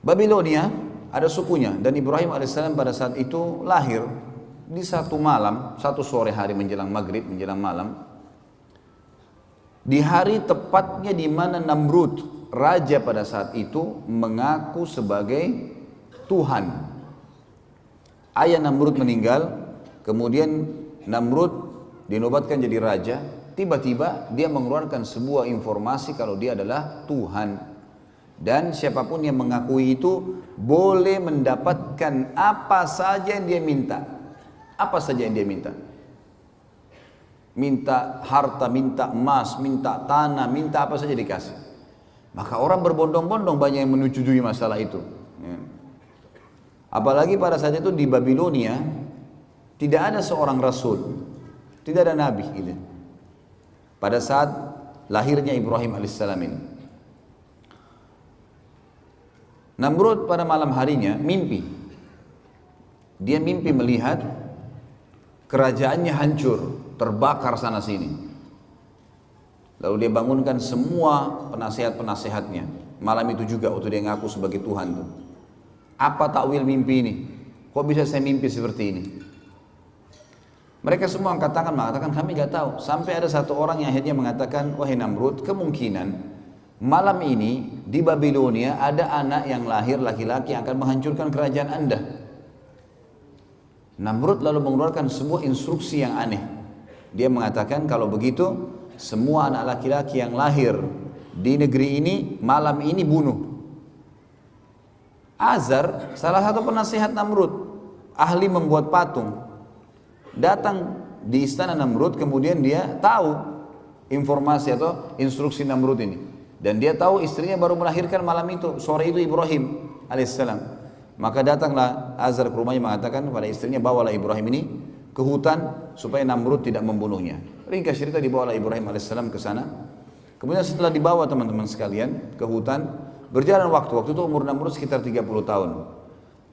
Babilonia ada sukunya dan Ibrahim alaihissalam pada saat itu lahir di satu malam, satu sore hari menjelang maghrib, menjelang malam. Di hari tepatnya di mana Namrud, raja pada saat itu, mengaku sebagai Tuhan. Ayah Namrud meninggal, kemudian Namrud dinobatkan jadi raja. Tiba-tiba dia mengeluarkan sebuah informasi kalau dia adalah Tuhan. Dan siapapun yang mengakui itu boleh mendapatkan apa saja yang dia minta. Apa saja yang dia minta. Minta harta, minta emas, minta tanah, minta apa saja dikasih. Maka orang berbondong-bondong banyak yang menyetujui masalah itu. Ya. Apalagi pada saat itu di Babilonia tidak ada seorang rasul, tidak ada nabi gitu. Pada saat lahirnya Ibrahim alaihissalam ini. Namrud pada malam harinya mimpi. Dia mimpi melihat kerajaannya hancur, terbakar sana sini. Lalu dia bangunkan semua penasehat-penasehatnya. Malam itu juga waktu dia ngaku sebagai Tuhan tuh. Apa takwil mimpi ini? Kok bisa saya mimpi seperti ini? Mereka semua angkat tangan mengatakan kami gak tahu. Sampai ada satu orang yang akhirnya mengatakan, wahai Namrud, kemungkinan malam ini di Babilonia ada anak yang lahir laki-laki yang akan menghancurkan kerajaan Anda. Namrud lalu mengeluarkan sebuah instruksi yang aneh. Dia mengatakan kalau begitu semua anak laki-laki yang lahir di negeri ini malam ini bunuh. Azar, salah satu penasehat Namrud, ahli membuat patung, datang di istana Namrud, kemudian dia tahu informasi atau instruksi Namrud ini. Dan dia tahu istrinya baru melahirkan malam itu, sore itu Ibrahim alaihissalam. Maka datanglah Azar ke rumahnya mengatakan kepada istrinya, bawalah Ibrahim ini ke hutan supaya Namrud tidak membunuhnya. Ringkas cerita, dibawalah Ibrahim alaihissalam ke sana. Kemudian setelah dibawa teman-teman sekalian ke hutan, berjalan waktu itu umur Namrud sekitar 30 tahun.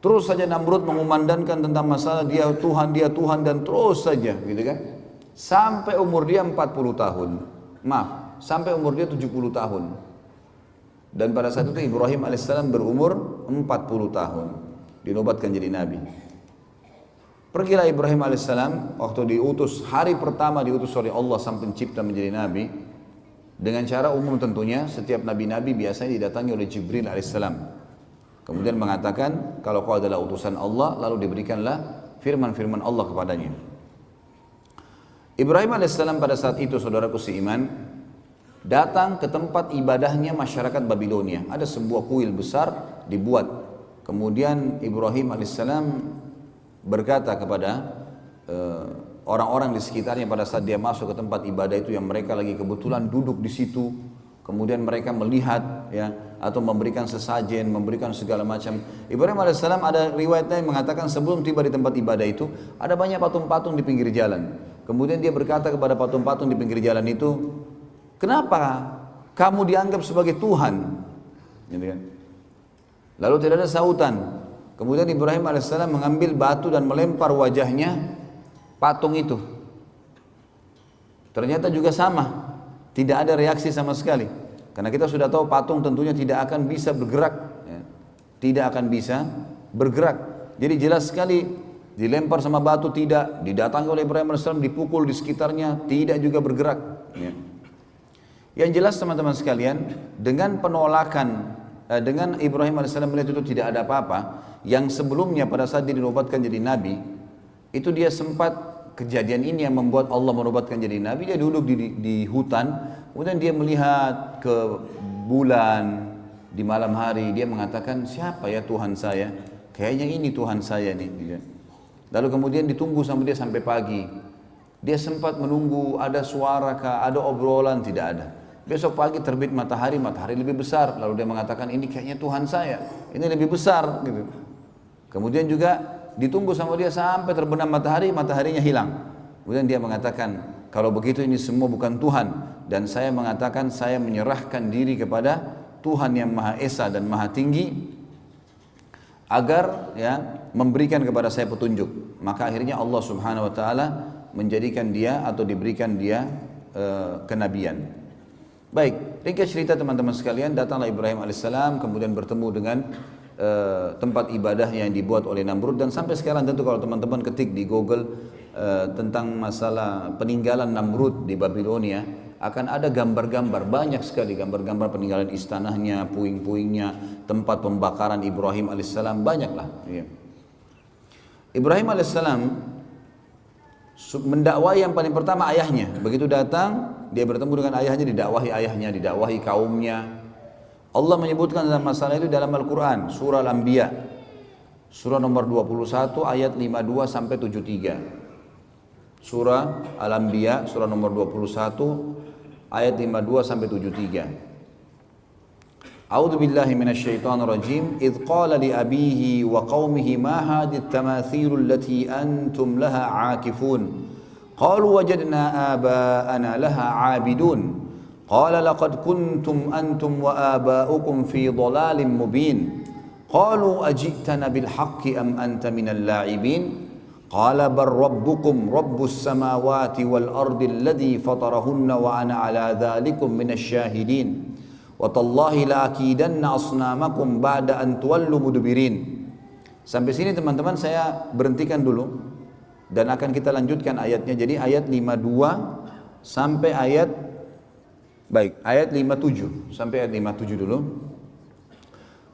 Terus saja Namrud mengumandangkan tentang masalah dia Tuhan dan terus saja gitu kan. Sampai umur dia 40 tahun. Maaf, sampai umur dia 70 tahun. Dan pada saat itu Ibrahim alaihissalam berumur 40 tahun. Dinobatkan jadi nabi. Pergilah Ibrahim alaihissalam waktu diutus, hari pertama diutus oleh Allah sang pencipta menjadi nabi. Dengan cara umum tentunya, setiap nabi-nabi biasanya didatangi oleh Jibril alaihissalam. Kemudian mengatakan, kalau kau adalah utusan Allah, lalu diberikanlah firman-firman Allah kepadanya. Ibrahim alaihissalam pada saat itu, saudaraku seiman, datang ke tempat ibadahnya masyarakat Babilonia. Ada sebuah kuil besar dibuat. Kemudian Ibrahim alaihissalam berkata kepada orang-orang di sekitarnya pada saat dia masuk ke tempat ibadah itu, yang mereka lagi kebetulan duduk di situ, kemudian mereka melihat ya, atau memberikan sesajen, memberikan segala macam. Ibrahim alaihissalam ada riwayatnya yang mengatakan sebelum tiba di tempat ibadah itu ada banyak patung-patung di pinggir jalan. Kemudian dia berkata kepada patung-patung di pinggir jalan itu, kenapa kamu dianggap sebagai Tuhan? Gitu kan? Lalu tidak ada sautan. Kemudian Ibrahim alaihissalam mengambil batu dan melempar wajahnya patung itu. Ternyata juga sama, tidak ada reaksi sama sekali. Karena kita sudah tahu patung tentunya tidak akan bisa bergerak, ya. Tidak akan bisa bergerak. Jadi jelas sekali dilempar sama batu tidak, didatangi oleh Ibrahim AS, dipukul di sekitarnya tidak juga bergerak. Ya. Yang jelas teman-teman sekalian, dengan penolakan, dengan Ibrahim AS melihat itu tidak ada apa-apa, yang sebelumnya pada saat dia dinobatkan jadi nabi, itu dia sempat kejadian ini yang membuat Allah menobatkan jadi nabi. Dia duduk di hutan, kemudian dia melihat ke bulan di malam hari. Dia mengatakan, siapa ya Tuhan saya? Kayaknya ini Tuhan saya nih. Lalu kemudian ditunggu sama dia sampai pagi. Dia sempat menunggu ada suara kah, ada obrolan, tidak ada. Besok pagi terbit matahari, matahari lebih besar. Lalu dia mengatakan, ini kayaknya Tuhan saya, ini lebih besar gitu. Kemudian juga ditunggu sama dia sampai terbenam matahari, mataharinya hilang. Kemudian dia mengatakan, kalau begitu ini semua bukan Tuhan, dan saya mengatakan saya menyerahkan diri kepada Tuhan yang Maha Esa dan Maha Tinggi agar ya memberikan kepada saya petunjuk. Maka akhirnya Allah Subhanahu wa taala menjadikan dia atau diberikan dia kenabian. Baik, ringkas cerita teman-teman sekalian, datanglah Ibrahim alaihissalam kemudian bertemu dengan tempat ibadah yang dibuat oleh Namrud. Dan sampai sekarang tentu kalau teman-teman ketik di Google tentang masalah peninggalan Namrud di Babilonia, akan ada gambar-gambar, banyak sekali gambar-gambar peninggalan istananya, puing-puingnya, tempat pembakaran Ibrahim alaihissalam, banyaklah. Ya. Ibrahim alaihissalam mendakwai yang paling pertama ayahnya. Begitu datang, dia bertemu dengan ayahnya, didakwahi ayahnya, didakwahi kaumnya. Allah menyebutkan dalam masalah itu dalam Al-Quran, surah Al-Anbiya, surah nomor 21 ayat 52 sampai 73. Surah Al-Anbiya, surah nomor 21 ayat 52 sampai 73. A'udzu billahi minasyaitonir rajim. Idz qala li abihi wa qaumihi ma hadhihi at-tamathil allati antum laha 'akifun. Qalu wajadna aba'ana laha 'abidun. Qala laqad kuntum antum wa aba'ukum fi dhalalin mubin. Qalu aji'tana bil haqqi am anta minal la'ibin. Qala bal rabbukum rabbus samawati wal ardi alladhi fatarahunna wa ana 'ala dhalikum minasy syahidin. Wa tallahi la akidanna asnamakum ba'da an tuwallu mudbirin. Sampai sini teman-teman saya berhentikan dulu dan akan kita lanjutkan ayatnya. Jadi ayat 52 sampai ayat ayat 57 sampai ayat 57 dulu.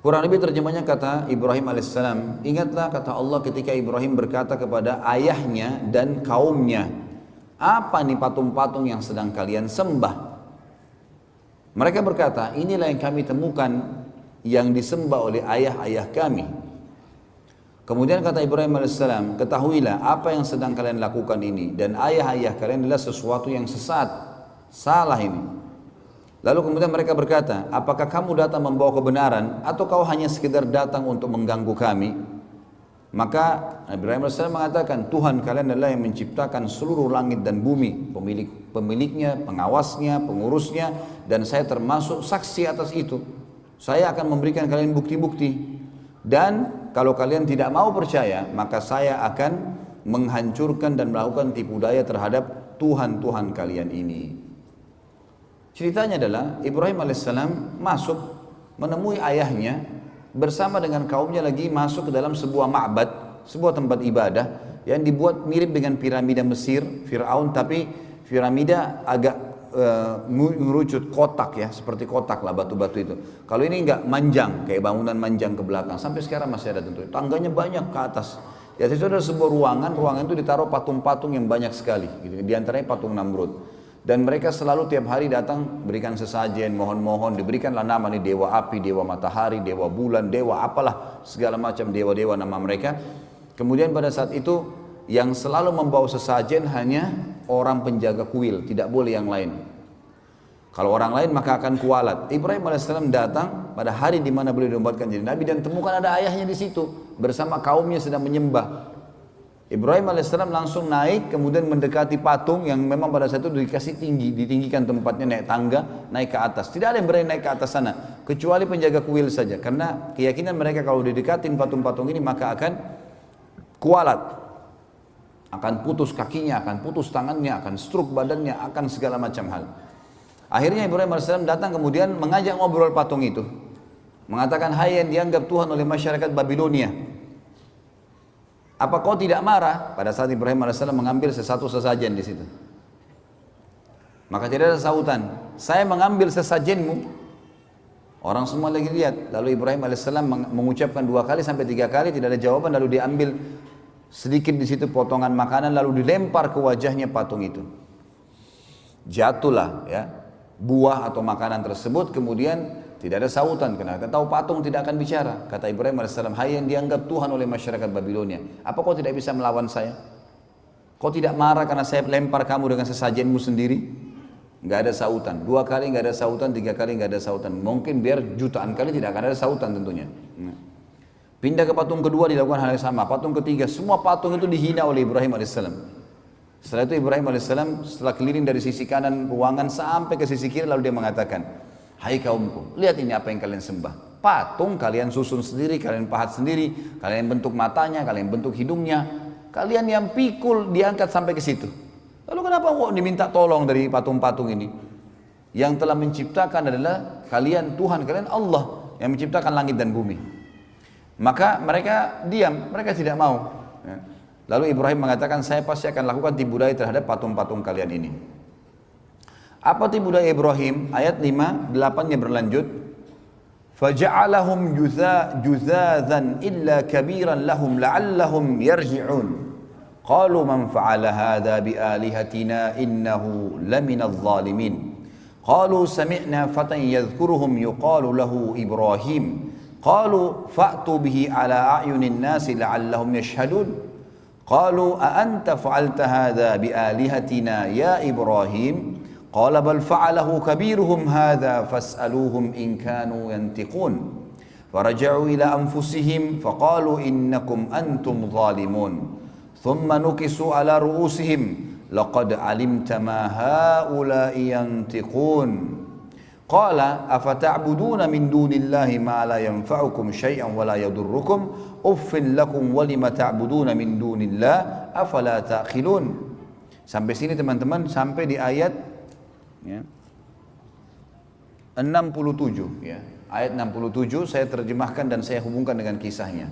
Kurang lebih terjemahnya kata Ibrahim alaihissalam, ingatlah kata Allah ketika Ibrahim berkata kepada ayahnya dan kaumnya, apa nih patung-patung yang sedang kalian sembah? Mereka berkata, inilah yang kami temukan yang disembah oleh ayah-ayah kami. Kemudian kata Ibrahim alaihissalam, ketahuilah apa yang sedang kalian lakukan ini dan ayah-ayah kalian adalah sesuatu yang sesat, salah ini. Lalu kemudian mereka berkata, apakah kamu datang membawa kebenaran atau kau hanya sekedar datang untuk mengganggu kami? Maka Ibrahim AS mengatakan, Tuhan kalian adalah yang menciptakan seluruh langit dan bumi, pemiliknya, pengawasnya, pengurusnya, dan saya termasuk saksi atas itu. Saya akan memberikan kalian bukti-bukti, dan kalau kalian tidak mau percaya, maka saya akan menghancurkan dan melakukan tipu daya terhadap Tuhan-Tuhan kalian ini. Ceritanya adalah Ibrahim alaihissalam masuk menemui ayahnya bersama dengan kaumnya lagi masuk ke dalam sebuah ma'bad, sebuah tempat ibadah yang dibuat mirip dengan piramida Mesir, Fir'aun, tapi piramida agak mengerucut kotak ya, seperti kotak lah batu-batu itu. Kalau ini enggak manjang, kayak bangunan manjang ke belakang, sampai sekarang masih ada tentu. Tangganya banyak ke atas. Ya itu ada sebuah ruangan itu ditaruh patung-patung yang banyak sekali, gitu. Di antaranya patung Namrud. Dan mereka selalu tiap hari datang berikan sesajen, mohon-mohon, diberikanlah nama nih dewa api, dewa matahari, dewa bulan, dewa apalah, segala macam dewa-dewa nama mereka. Kemudian pada saat itu yang selalu membawa sesajen hanya orang penjaga kuil, tidak boleh yang lain. Kalau orang lain maka akan kualat. Ibrahim AS datang pada hari di mana beliau dinobatkan jadi nabi dan temukan ada ayahnya di situ bersama kaumnya sedang menyembah. Ibrahim AS langsung naik, kemudian mendekati patung yang memang pada saat itu dikasih tinggi, ditinggikan tempatnya, naik tangga, naik ke atas. Tidak ada yang berani naik ke atas sana, kecuali penjaga kuil saja. Karena keyakinan mereka kalau didekatin patung-patung ini maka akan kualat, akan putus kakinya, akan putus tangannya, akan stroke badannya, akan segala macam hal. Akhirnya Ibrahim AS datang kemudian mengajak ngobrol patung itu, mengatakan, hai yang dianggap Tuhan oleh masyarakat Babilonia, apa kau tidak marah pada saat Ibrahim AS mengambil sesuatu sesajen di situ? Maka tidak ada sautan. Saya mengambil sesajenmu. Orang semua lagi lihat. Lalu Ibrahim AS mengucapkan 2 kali sampai 3 kali tidak ada jawaban. Lalu diambil sedikit di situ potongan makanan lalu dilempar ke wajahnya patung itu. Jatuhlah ya buah atau makanan tersebut. Kemudian tidak ada sautan, karena kita tahu patung tidak akan bicara. Kata Ibrahim AS, hai yang dianggap Tuhan oleh masyarakat Babilonia, apa kau tidak bisa melawan saya? Kau tidak marah karena saya lempar kamu dengan sesajenmu sendiri? Nggak ada sautan. 2 kali nggak ada sautan, 3 kali nggak ada sautan. Mungkin biar jutaan kali tidak akan ada sautan tentunya. Pindah ke patung kedua dilakukan hal yang sama. Patung ketiga, semua patung itu dihina oleh Ibrahim AS. Setelah itu Ibrahim AS setelah keliling dari sisi kanan ruangan sampai ke sisi kiri, lalu dia mengatakan, hai kaumku, lihat ini apa yang kalian sembah. Patung kalian susun sendiri, kalian pahat sendiri, kalian bentuk matanya, kalian bentuk hidungnya, kalian yang pikul diangkat sampai ke situ. Lalu kenapa kok diminta tolong dari patung-patung ini? Yang telah menciptakan adalah kalian, Tuhan kalian Allah yang menciptakan langit dan bumi. Maka mereka diam, mereka tidak mau. Ya. Lalu Ibrahim mengatakan, saya pasti akan lakukan tipu daya terhadap patung-patung kalian ini. Apa tipu daya Ibrahim? Ayat 5, 8-nya berlanjut. فَجَعَلَهُمْ جُذَاذًا إِلَّا كَبِيرًا لَهُمْ لَعَلَّهُمْ يَرْجِعُونَ قَالُوا مَنْ فَعَلَ هَذَا بِآلِهَتِنَا إِنَّهُ لَمِنَ الظَّالِمِينَ قَالُوا سَمِعْنَا فَتًى يَذْكُرُهُمْ يُقَالُ لَهُ إِبْرَاهِيمُ قَالُوا فَأْتُوا بِهِ عَلَى أَعْيُنِ النَّاسِ لَعَلَّهُمْ يَشْهَدُونَ قَالُوا أَأَنْتَ فَعَلْتَ هَذَا بِآلِهَتِنَا يَا إِبْرَاهِيمُ قال بل فعله كبيرهم هذا فاسألوهم إن كانوا ينطقون فرجعوا إلى أنفسهم فقالوا إنكم أنتم ظالمون ثم نكسوا على رؤوسهم لقد علمت ما هؤلاء ينطقون قال أفتعبدون من دون الله ما لا ينفعكم شيئا ولا يضركم أف لكم ولم تعبدون من دون الله أفلا تأخلون. Sampai sini teman-teman, sampai di ayat ya, 67 ya. Ayat 67 saya terjemahkan dan saya hubungkan dengan kisahnya.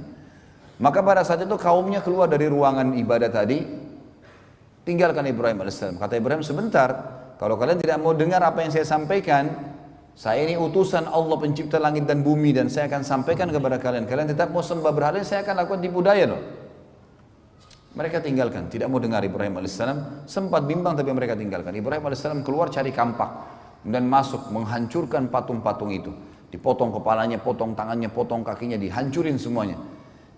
Maka pada saat itu kaumnya keluar dari ruangan ibadah tadi, tinggalkan Ibrahim AS. Kata Ibrahim, sebentar, kalau kalian tidak mau dengar apa yang saya sampaikan, saya ini utusan Allah pencipta langit dan bumi dan saya akan sampaikan kepada kalian. Kalian tetap mau sembah berhala, saya akan lakukan tipu daya loh. Mereka tinggalkan, tidak mau dengar Ibrahim AS. Sempat bimbang tapi mereka tinggalkan. Ibrahim AS keluar cari kampak dan masuk menghancurkan patung-patung itu. Dipotong kepalanya, potong tangannya, potong kakinya, dihancurin semuanya.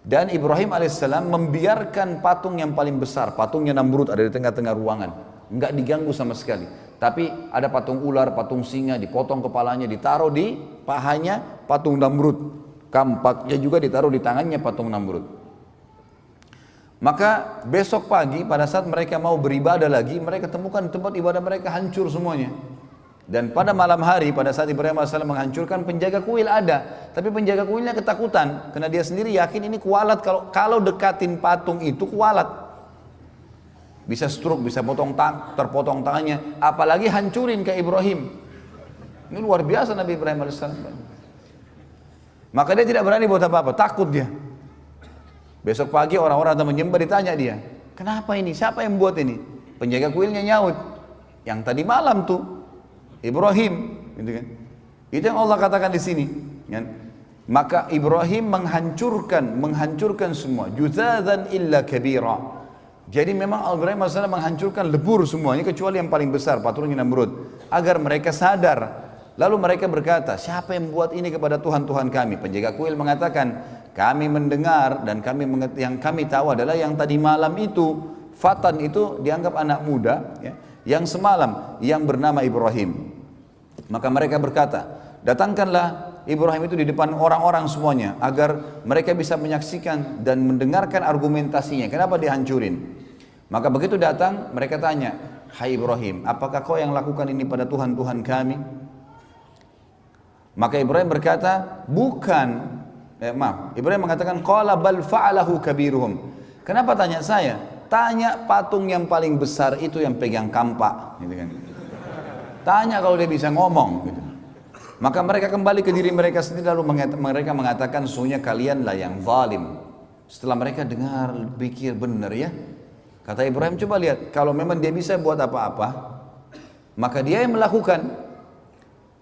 Dan Ibrahim AS membiarkan patung yang paling besar, patungnya Namrud ada di tengah-tengah ruangan. Enggak diganggu sama sekali. Tapi ada patung ular, patung singa, dipotong kepalanya, ditaruh di pahanya patung Namrud. Kampaknya juga ditaruh di tangannya patung Namrud. Maka besok pagi pada saat mereka mau beribadah lagi, mereka temukan tempat ibadah mereka hancur semuanya. Dan pada malam hari pada saat Ibrahim AS menghancurkan, penjaga kuil ada, tapi penjaga kuilnya ketakutan karena dia sendiri yakin ini kualat, kalau dekatin patung itu kualat. Bisa stroke, bisa terpotong tangannya, apalagi hancurin ke Ibrahim. Ini luar biasa Nabi Ibrahim AS. Maka dia tidak berani buat apa-apa, takut dia. Besok pagi orang-orang datang menyembah, ditanya dia, kenapa ini? Siapa yang buat ini? Penjaga kuilnya nyaut, yang tadi malam tuh Ibrahim, gitu kan? Itu yang Allah katakan di sini. Kan? Maka Ibrahim menghancurkan semua. Juzadzan illa kabira. Jadi memang Ibrahim AS menghancurkan lebur semuanya kecuali yang paling besar, patungnya Namrud, agar mereka sadar. Lalu mereka berkata, siapa yang buat ini kepada Tuhan-Tuhan kami? Penjaga kuil mengatakan, kami mendengar dan yang kami tahu adalah yang tadi malam itu, Fatan itu dianggap anak muda, ya, yang semalam, yang bernama Ibrahim. Maka mereka berkata, datangkanlah Ibrahim itu di depan orang-orang semuanya, agar mereka bisa menyaksikan dan mendengarkan argumentasinya, kenapa dihancurin. Maka begitu datang, mereka tanya, hai Ibrahim, apakah kau yang lakukan ini pada Tuhan-Tuhan kami? Maka Ibrahim berkata, bukan. Ibrahim mengatakan, qala bal fa'alahu kabiruhum. Kenapa tanya saya? Tanya patung yang paling besar itu yang pegang kampak, gitu kan. Tanya kalau dia bisa ngomong, gitu. Maka mereka kembali ke diri mereka sendiri, lalu mereka mengatakan, sesungguhnya kalianlah yang zalim. Setelah mereka dengar, pikir benar ya. Kata Ibrahim, coba lihat, kalau memang dia bisa buat apa-apa, maka dia yang melakukan.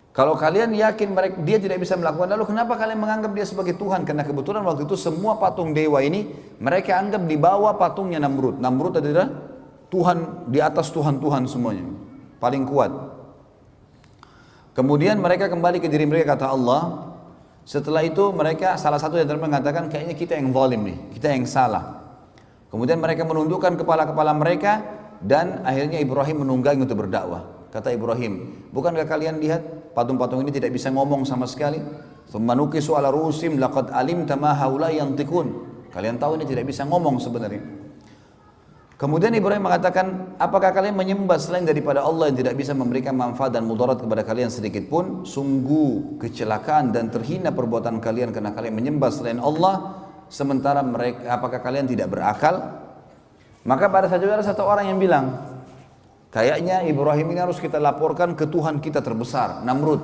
Kalau kalian yakin dia tidak bisa melakukan, lalu kenapa kalian menganggap dia sebagai Tuhan? Karena kebetulan waktu itu semua patung dewa ini mereka anggap di bawah patungnya Namrud. Namrud adalah Tuhan di atas Tuhan-Tuhan semuanya, paling kuat. Kemudian mereka kembali ke diri mereka, kata Allah. Setelah itu mereka, salah satu yang mengatakan, kayaknya kita yang zalim nih, kita yang salah. Kemudian mereka menundukkan kepala-kepala mereka dan akhirnya Ibrahim menunggangi untuk berdakwah. Kata Ibrahim, bukankah kalian lihat patung-patung ini tidak bisa ngomong sama sekali? Tsumma nukisu ala ru'usim laqad alimta ma haula yantiqun. Kalian tahu ini tidak bisa ngomong sebenarnya. Kemudian Ibrahim mengatakan, apakah kalian menyembah selain daripada Allah yang tidak bisa memberikan manfaat dan mudarat kepada kalian sedikit pun? Sungguh kecelakaan dan terhina perbuatan kalian karena kalian menyembah selain Allah, sementara mereka, apakah kalian tidak berakal? Maka pada saat itu ada satu orang yang bilang, kayaknya Ibrahim ini harus kita laporkan ke Tuhan kita terbesar, Namrud.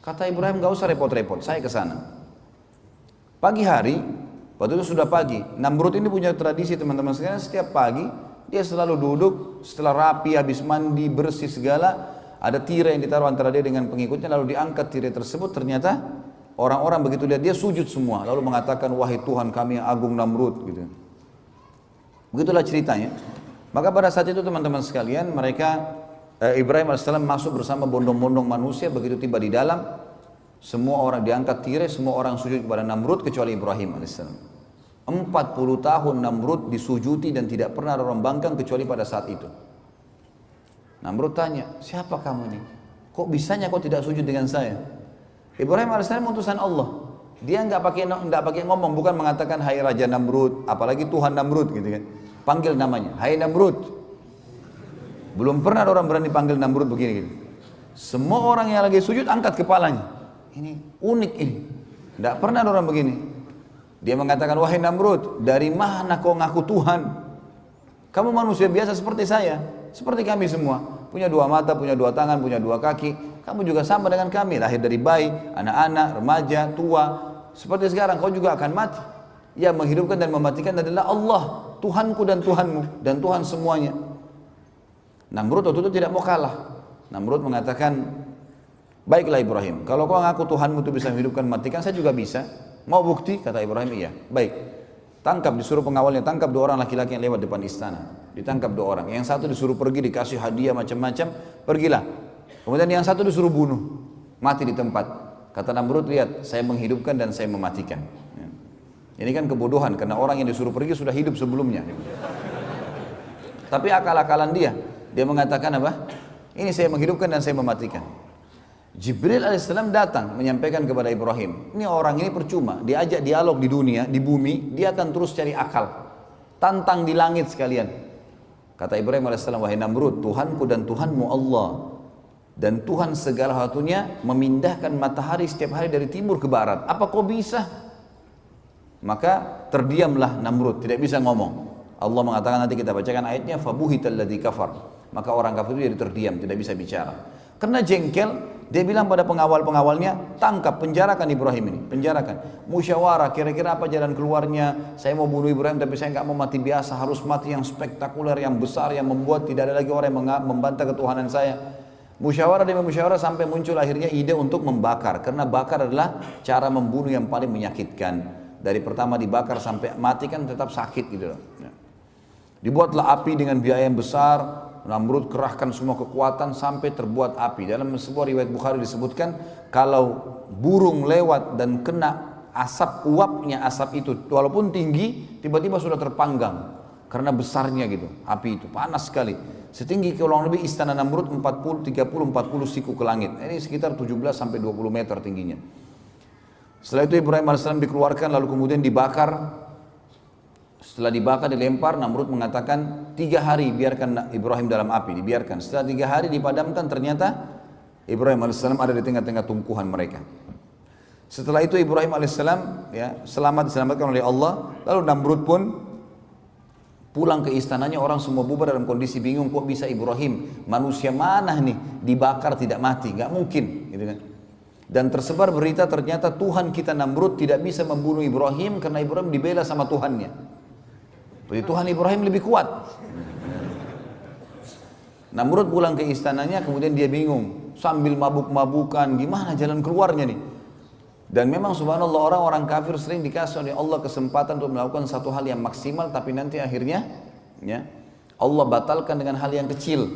Kata Ibrahim, gak usah repot-repot, saya ke sana. Pagi hari, waktu itu sudah pagi. Namrud ini punya tradisi teman-teman sekalian, setiap pagi dia selalu duduk setelah rapi, habis mandi, bersih segala, ada tirai yang ditaruh antara dia dengan pengikutnya, lalu diangkat tirai tersebut. Ternyata orang-orang begitu lihat dia sujud semua, lalu mengatakan, wahai Tuhan kami yang agung Namrud, gitu. Begitulah ceritanya. Maka pada saat itu teman-teman sekalian, Ibrahim alaihissalam masuk bersama bondong-bondong manusia. Begitu tiba di dalam, semua orang diangkat tirai, semua orang sujud kepada Namrud kecuali Ibrahim alaihissalam. 40 tahun Namrud disujuti dan tidak pernah ada orang bangkang kecuali pada saat itu. Namrud tanya, siapa kamu ini? Kok bisanya kau tidak sujud dengan saya? Ibrahim alaihissalam utusan Allah. Dia nggak pakai ngomong, bukan mengatakan hai Raja Namrud, apalagi Tuhan Namrud gitu kan. Panggil namanya, hai Namrud. Belum pernah ada orang berani panggil Namrud begini gitu. Semua orang yang lagi sujud angkat kepalanya. Ini unik ini, tidak pernah ada orang begini. Dia mengatakan, wahai Namrud, dari mana kau ngaku Tuhan? Kamu manusia biasa seperti saya, seperti kami semua, punya dua mata, punya dua tangan, punya dua kaki. Kamu juga sama dengan kami, lahir dari bayi, anak-anak, remaja, tua. Seperti sekarang kau juga akan mati. Yang menghidupkan dan mematikan adalah Allah, Tuhanku dan Tuhanmu, dan Tuhan semuanya. Namrud waktu itu tidak mau kalah. Namrud mengatakan, baiklah Ibrahim, kalau kau ngaku Tuhanmu itu bisa menghidupkan, matikan, saya juga bisa. Mau bukti? Kata Ibrahim, iya. Baik. Tangkap, disuruh pengawalnya, tangkap 2 orang laki-laki yang lewat depan istana. Ditangkap 2 orang. Yang satu disuruh pergi, dikasih hadiah macam-macam, pergilah. Kemudian yang satu disuruh bunuh, mati di tempat. Kata Namrud, lihat, saya menghidupkan dan saya mematikan. Ini kan kebodohan, karena orang yang disuruh pergi sudah hidup sebelumnya. Tapi akal-akalan dia mengatakan apa? Ini saya menghidupkan dan saya mematikan. Jibril alaihissalam datang menyampaikan kepada Ibrahim, ini orang ini percuma, diajak dialog di dunia, di bumi, dia akan terus cari akal, tantang di langit sekalian. Kata Ibrahim alaihissalam, wahai Namrud, Tuhanku dan Tuhanmu Allah, dan Tuhan segala satunya memindahkan matahari setiap hari dari timur ke barat, apa kau bisa? Maka terdiamlah Namrud, tidak bisa ngomong. Allah mengatakan, nanti kita bacakan ayatnya, fabuhital ladzi kafar, maka orang kafir itu jadi terdiam, tidak bisa bicara. Karena jengkel, dia bilang pada pengawal-pengawalnya, tangkap, penjarakan Ibrahim ini, penjarakan. Musyawarah, kira-kira apa jalan keluarnya? Saya mau bunuh Ibrahim, tapi saya nggak mau mati biasa, harus mati yang spektakuler, yang besar, yang membuat tidak ada lagi orang yang membantah ketuhanan saya. Musyawarah demi musyawarah sampai muncul akhirnya ide untuk membakar, karena bakar adalah cara membunuh yang paling menyakitkan. Dari pertama dibakar sampai mati kan tetap sakit gitu loh. Dibuatlah api dengan biaya yang besar. Namrud kerahkan semua kekuatan sampai terbuat api. Dalam sebuah riwayat Bukhari disebutkan, kalau burung lewat dan kena asap, uapnya asap itu walaupun tinggi, tiba-tiba sudah terpanggang karena besarnya gitu. Api itu panas sekali, setinggi kurang lebih istana Namrud 30-40 siku ke langit. Ini sekitar 17-20 meter tingginya. Setelah itu Ibrahim alaihissalam dikeluarkan, lalu kemudian dibakar. Setelah dibakar, dilempar, Namrud mengatakan 3 hari biarkan Ibrahim dalam api, dibiarkan. Setelah 3 hari dipadamkan, ternyata Ibrahim alaihissalam ada di tengah-tengah tumpuhan mereka. Setelah itu Ibrahim alaihissalam diselamatkan oleh Allah. Lalu Namrud pun pulang ke istananya, orang semua bubar dalam kondisi bingung, kok bisa Ibrahim, manusia mana nih dibakar tidak mati, nggak mungkin, gitu kan. Dan tersebar berita ternyata Tuhan kita Namrud tidak bisa membunuh Ibrahim karena Ibrahim dibela sama Tuhannya. Jadi Tuhan Ibrahim lebih kuat. Namrud pulang ke istananya, kemudian dia bingung, sambil mabuk-mabukan, gimana jalan keluarnya nih. Dan memang subhanallah, orang-orang kafir sering dikasih oleh Allah kesempatan untuk melakukan satu hal yang maksimal, tapi nanti akhirnya ya, Allah batalkan dengan hal yang kecil.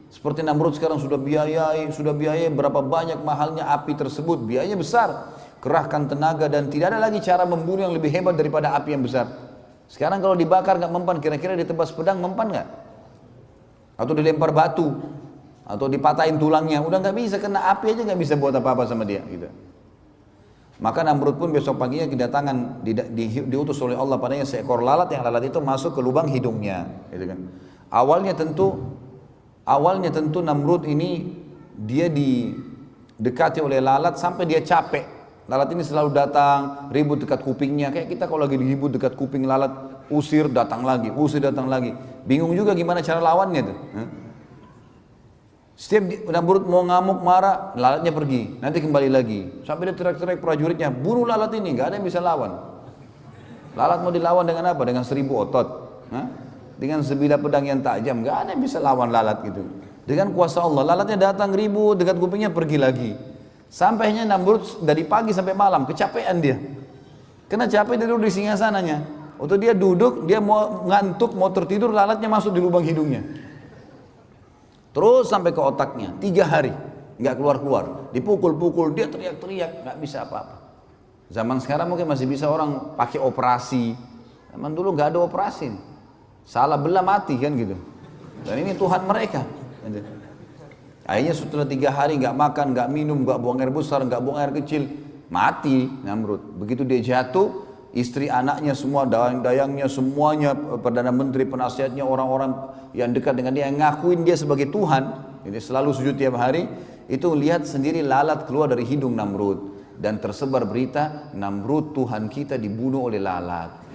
Seperti Namrud sekarang sudah biayai berapa banyak mahalnya api tersebut, biayanya besar, kerahkan tenaga dan tidak ada lagi cara membunuh yang lebih hebat daripada api yang besar. Sekarang kalau dibakar nggak mempan, kira-kira ditebas pedang mempan nggak? Atau dilempar batu, atau dipatahin tulangnya, udah nggak bisa, kena api aja nggak bisa buat apa-apa sama dia. Gitu. Maka Namrud pun besok paginya kedatangan, diutus oleh Allah padanya seekor lalat, yang lalat itu masuk ke lubang hidungnya. Gitu kan. Awalnya tentu Namrud ini dia didekati oleh lalat sampai dia capek. Lalat ini selalu datang, ribut dekat kupingnya. Kayak kita kalau lagi ribut dekat kuping lalat, usir datang lagi. Bingung juga gimana cara lawannya tuh. Setiap Namrud mau ngamuk, marah, lalatnya pergi. Nanti kembali lagi. Sampai dia teriak-teriak prajuritnya, bunuh lalat ini, nggak ada yang bisa lawan. Lalat mau dilawan dengan apa? Dengan 1000 otot. Hah? Dengan sebilah pedang yang tajam, nggak ada yang bisa lawan lalat gitu. Dengan kuasa Allah, lalatnya datang ribut dekat kupingnya, pergi lagi. Sampainya Namrud dari pagi sampai malam, kecapean dia. Kena capek dia duduk di singgasananya. Waktu dia duduk, dia mau ngantuk, mau tertidur, lalatnya masuk di lubang hidungnya. Terus sampai ke otaknya, 3 hari, nggak keluar-keluar. Dipukul-pukul, dia teriak-teriak, nggak bisa apa-apa. Zaman sekarang mungkin masih bisa orang pakai operasi. Zaman dulu nggak ada operasi nih. Salah belah mati kan gitu. Dan ini Tuhan mereka. Akhirnya setelah 3 hari nggak makan, nggak minum, nggak buang air besar, nggak buang air kecil, mati Namrud. Begitu dia jatuh, istri anaknya semua, dayang-dayangnya semuanya, perdana menteri, penasihatnya, orang-orang yang dekat dengan dia yang ngakuin dia sebagai Tuhan, jadi selalu sujud tiap hari, itu lihat sendiri lalat keluar dari hidung Namrud dan tersebar berita Namrud Tuhan kita dibunuh oleh lalat.